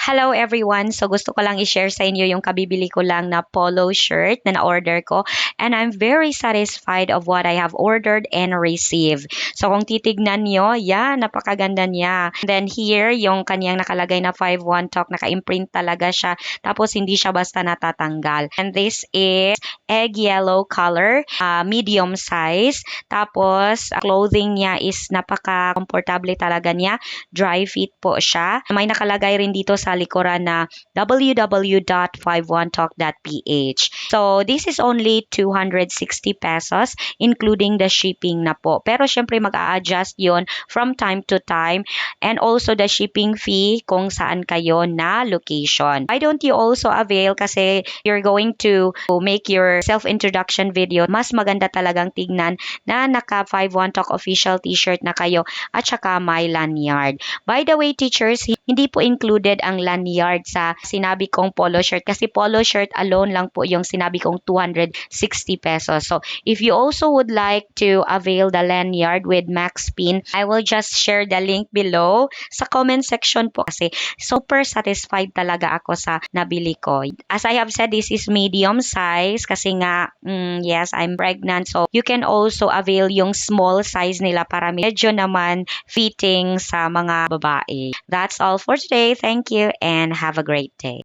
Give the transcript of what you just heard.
Hello everyone! So gusto ko lang i-share sa inyo yung kabibili ko lang na polo shirt na na-order ko and I'm very satisfied of what I have ordered and received. So kung titignan nyo, napakaganda niya. And then here, yung kanyang nakalagay na 5-1 talk, naka-imprint talaga siya. Tapos hindi siya basta natatanggal. And this is egg yellow color, medium size. Tapos clothing niya is napaka-komportable talaga niya. Dry fit po siya. May nakalagay rin dito sa likuran na www.51talk.ph. So, this is only 260 pesos, including the shipping na po. Pero syempre mag-a-adjust yon from time to time and also the shipping fee kung saan kayo na location. Why don't you also avail kasi you're going to make your self-introduction video. Mas maganda talagang tignan na naka 51 Talk official t-shirt na kayo at saka may lanyard. By the way, teachers, hindi po included ang lanyard sa sinabi kong polo shirt kasi polo shirt alone lang po yung sinabi kong 260 pesos. So, if you also would like to avail the lanyard with Max Pin, I will just share the link below sa comment section po kasi super satisfied talaga ako sa nabili ko. As I have said, this is medium size kasi nga, yes, I'm pregnant. So, you can also avail yung small size nila para medyo naman fitting sa mga babae. That's all for today. Thank you and have a great day.